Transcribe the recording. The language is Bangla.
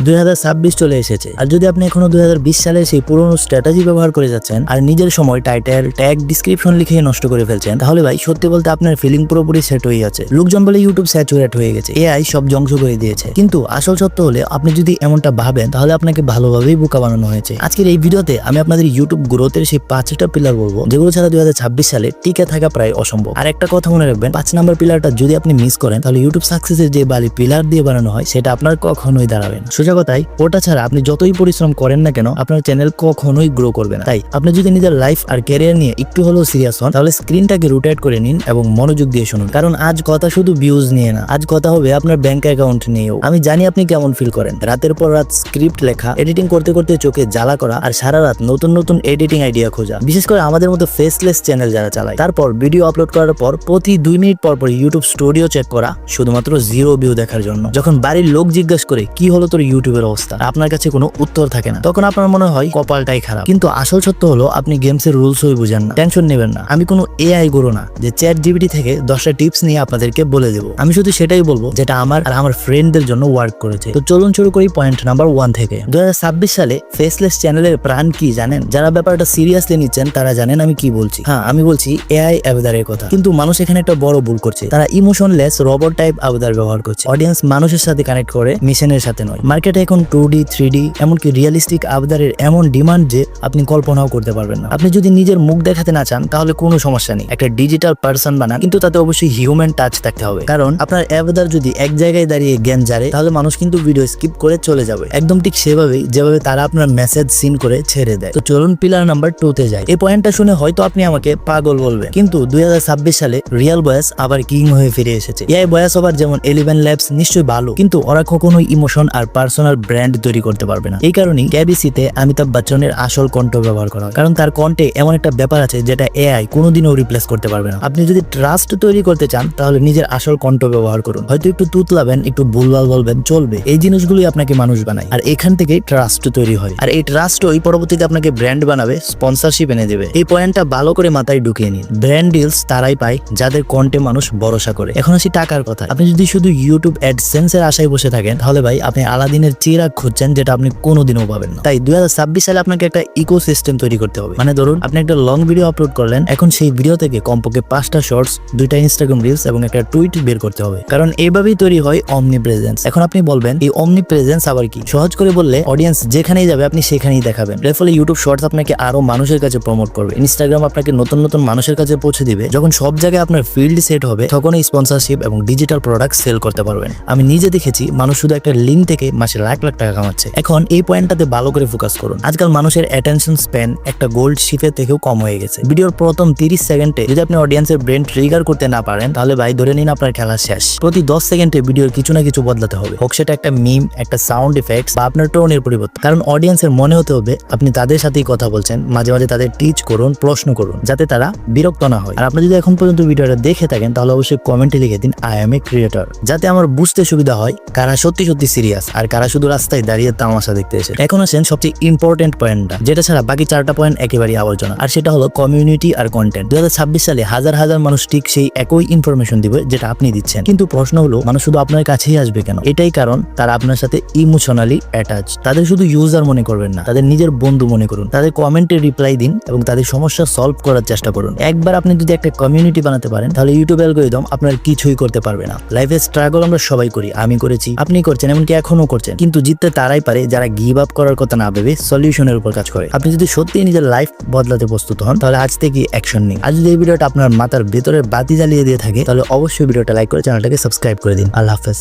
2026 চলে এসেছে, আর যদি আপনি এখনো 2020 সালে সেই পুরনো স্ট্র্যাটেজি ব্যবহার করে যাচ্ছেন আর নিজের সময় টাইটেল ট্যাগ ডিসক্রিপশন লিখে নষ্ট করে ফেলছেন, তাহলে ভাই সত্যি বলতে আপনার ফিলিং পুরোপুরি সেট হয়ে আছে। লোকজন বলে ইউটিউব স্যাচুরেট হয়ে গেছে, এআই সব ধ্বংস করে দিয়েছে, কিন্তু আসল সত্য হলে আপনি যদি এমনটা ভাবেন তাহলে আপনাকে ভালোভাবেই বোকা বানানো হয়েছে। আজকের এই ভিডিওতে আমি আপনাদের ইউটিউব গ্রোথের সেই 5টা পিলার বলবো যেগুলো ছাড়া 2026 সালে টিকে থাকা প্রায় অসম্ভব। আর একটা কথা মনে রাখবেন, 5 নম্বর পিলারটা যদি আপনি মিস করেন তাহলে ইউটিউব সাকসেসের যে বালি পিলার দিয়ে বানানো হয় সেটা আপনার কখনোই দাঁড়াবে না। সোজা কথাই, ওটা ছাড়া আপনি যতই পরিশ্রম করেন না কেন আপনার চ্যানেল কখনোই গ্রো করবে না। তাই আপনি যদি নিজের লাইফ আর ক্যারিয়ার নিয়ে একটু হলেও সিরিয়াস হন তাহলে স্ক্রিনটাকে রোটেট করে নিন এবং মনোযোগ দিয়ে শুনুন, কারণ আজ কথা শুধু ভিউজ নিয়ে না, আজ কথা হবে আপনার ব্যাংক অ্যাকাউন্ট নিয়েও। আমি জানি আপনি কেমন ফিল করেন, রাতের পর রাত স্ক্রিপ্ট লেখা, এডিটিং করতে করতে চোখে জ্বালা করা আর সারা রাত নতুন নতুন এডিটিং আইডিয়া খোঁজা, বিশেষ করে আমাদের মতো ফেসলেস চ্যানেল যারা চালায়। তারপর ভিডিও আপলোড করার পর প্রতি 2 মিনিট পর পর ইউটিউব স্টুডিও চেক করা শুধুমাত্র 0 ভিউ দেখার জন্য। যখন বাড়ির লোক জিজ্ঞাসা করে কি হলো তোর ইউটিউবের অবস্থা, আপনার কাছে কোনো উত্তর থাকে না, তখন আপনার মনে হয় কপালটাই খারাপ। কিন্তু আসল সত্য হলো আপনি গেমসের রুলসই বুঝেন না। টেনশন নেবেন না, আমি কোনো এআই গুরু না যে চ্যাট জিপিটি থেকে 10টা টিপস নিয়ে আপনাদেরকে বলে দেবো। আমি শুধু সেটাই বলবো যেটা আমার আর আমার ফ্রেন্ডদের জন্য ওয়ার্ক করেছে। তো চলুন শুরু করি পয়েন্ট নাম্বার 1 থেকে। 2026 সালে ফেসলেস চ্যানেলের প্রাণ কি জানেন? যারা ব্যাপারটা সিরিয়াসলি নিচ্ছেন তারা জানেন আমি কি বলছি। হ্যাঁ, আমি বলছি এআই অ্যাভাতারের কথা। কিন্তু মানুষ এখানে একটা বড় ভুল করছে, তারা ইমোশনলেস রোবট টাইপ অ্যাভাতার ব্যবহার করছে। অডিয়েন্স মানুষের সাথে কানেক্ট করে, মেশিনের সাথে নয়। মার্কেটে এখন 2D 3D এমনকি রিয়েলিস্টিক অ্যাভাতারের এমন ডিমান্ড যে আপনি কল্পনাও করতে পারবেন না। আপনি যদি নিজের মুখ দেখাতে না চান তাহলে কোনো সমস্যা নেই, একটা ডিজিটাল পার্সন বানান, কিন্তু তাতে অবশ্যই হিউম্যান টাচ থাকতে হবে। কারণ আপনার অ্যাভাতার যদি এক জায়গায় দাঁড়িয়ে জ্ঞান জারে তাহলে মানুষ কিন্তু ভিডিও স্কিপ করে চলে যাবে, একদম ঠিক সেভাবেই যেভাবে তারা আপনার মেসেজ সিন করে ছেড়ে দেয়। তো চলুন পিলার নাম্বার 2 তে যাই। এই পয়েন্টটা শুনে হয়তো আপনি আমাকে পাগল বলবেন, কিন্তু 2026 সালে রিয়েল ভয়েস আবার কিং হয়ে ফিরে এসেছে। এআই ভয়েস ওভার যেমন 11 ল্যাবস নিশ্চয়ই ভালো, কিন্তু ওরা কখনোই ইমোশন আর পার্সোনাল ব্র্যান্ড তৈরি করতে পারবে না। এই কারণেই কেবিসিতে অমিতাভ বচ্চনের আসল কণ্ঠ ব্যবহার করা হয়, কারণ তার কণ্ঠে এমন একটা ব্যাপার আছে যেটা এআই কোনোদিনও রিপ্লেস করতে পারবে না। আপনি যদি ট্রাস্ট তৈরি করতে চান তাহলে নিজের আসল কণ্ঠ ব্যবহার করুন। হয়তো একটু তুতলাবেন, একটু ভুলভাল বলবেন, চলবে। এই জিনিসগুলোই আপনাকে মানুষ বানায়, আর এখান থেকেই ট্রাস্ট তৈরি হয়। আর এই ট্রাস্টই পরবর্তীতে আপনাকে ব্র্যান্ড বানাবে, স্পন্সরশিপ এনে দেবে। এই পয়েন্টটা ভালো করে মাথায় ঢুকিয়ে নিন। ব্র্যান্ড ডিলস তারাই পায় যাদের কন্টে মানুষ ভরসা করে। এখন আসি টাকার কথা। আপনি যদি শুধু ইউটিউব অ্যাডসেন্স এর আশায় বসে থাকেন তাহলে ভাই আপনি আলাদিনের চিরাগ খুঁজছেন, যেটা আপনি কোনোদিনও পাবেন না। তাই 2026 সালে আপনাকে একটা ইকোসিস্টেম তৈরি করতে হবে। মানে ধরুন আপনি একটা লং ভিডিও আপলোড করলেন, এখন সেই ভিডিও থেকে কমপক্ষে 5টা শর্টস, 2টা ইনস্টাগ্রাম রিলস এবং একটা টুইট বের করতে হবে, কারণ এইভাবেই তৈরি হয় অমনি প্রেজেন্স। এখন আপনি বলবেন এই অমনি প্রেজেন্স আবার কি? সহজ করে বললে অডিয়েন্স যেখানেই যাবে আপনি সেখানেই দেখাবেন। এর ফলে ইউটিউব শর্টস আপনাকে আরো মানুষের কাছে প্রমোট করবে, ইনস্টাগ্রাম আপনাকে নতুন নতুন মানুষের কাছে পৌঁছে দিবে। যখন সব জায়গায় আপনার ফিল্ড সেট হবে তখনই স্পন্সরশিপ এবং ডিজিটাল প্রোডাক্ট সেল করতে পারবেন। আমি নিজে দেখেছি মানুষ শুধু একটা লিঙ্ক থেকে মাসে লাখ লাখ টাকা কামাচ্ছে। এখন এই পয়েন্টটাতে ভালো করে ফোকাস করুন। আজকাল মানুষের অ্যাটেনশন স্প্যান একটা গোল্ড শিপের থেকেও কম হয়ে গেছে। ভিডিওর প্রথম 30 সেকেন্ডে যদি আপনি অডিয়েন্সের ব্রেন ট্রিগার করতে না পারেন তাহলে ভাই ধরে নিন আপনার খেলা শেষ। প্রতি 10 সেকেন্ডে ভিডিওর কিছু না কিছু বদলাতে হবে, হোক সেটা একটা মিম, একটা সাউন্ড ইফেক্টস বা আপনার টোনের পরিবর্তন। কারণ অডিয়েন্সের মনে হতে হবে আপনি তাদের সাথেই কথা বলছেন। মাঝে মাঝে তাদের টিচ করুন, প্রশ্ন করুন, যাতে তারা বিরক্ত না হয়। আর আপনি যদি এখন পর্যন্ত ভিডিওটা দেখে থাকেন তাহলে অবশ্যই কমেন্টে লিখে দিন আই এম এ ক্রিয়েটর, যাতে আমার বুঝতে সুবিধা হয় কারা সত্যি সত্যি সিরিয়াস আর কারা শুধু রাস্তায় দাঁড়িয়ে তামাশা দেখতে এসে। এখন আসেন সবচেয়ে ইম্পর্টেন্ট পয়েন্টটা, যেটা ছাড়া বাকি 4টা পয়েন্ট একেবারেই আবর্জনা, আর সেটা হলো কমিউনিটি আর কন্টেন্ট। 2026 সালে হাজার হাজার মানুষ ঠিক সেই একই ইনফরমেশন দিবে যেটা আপনি দিচ্ছেন, কিন্তু প্রশ্ন হলো মানুষ শুধু আপনার কাছেই আসবে কেন? এটাই কারণ তারা আপনার সাথে ইমোশনালি অ্যাটাচ। তাদের শুধু ইউজার মনে করবেন না, তাদের নিজের বন্ধু মনে করুন। তাদের কমেন্টে রিপ্লাই দিন এবং তাদের সমস্যা সলভ করার চেষ্টা করুন। একবার আপনি যদি একটা কমিউনিটি বানাতে পারেন তাহলে ইউটিউব অ্যালগরিদম আপনার কিছুই করতে পারবে না। লাইফে স্ট্রাগল আমরা সবাই করি, আমি করেছি, আপনি করছেন, এমনকি এখনো করছেন, কিন্তু জিততে তারাই পারে যারা গিভ আপ করার কথা না ভেবে সলিউশনের উপর কাজ করে। আপনি যদি সত্যিই নিজের লাইফ বদলাতে প্রস্তুত হন তাহলে আজ থেকে অ্যাকশন নিন। আর যদি এই ভিডিওটা আপনার মাথার ভেতরে বাতি জ্বালিয়ে দিয়ে থাকে তাহলে অবশ্যই ভিডিওটা লাইক করে চ্যানেলটাকে সাবস্ক্রাইব করে দিন। আল্লাহ হাফেজ।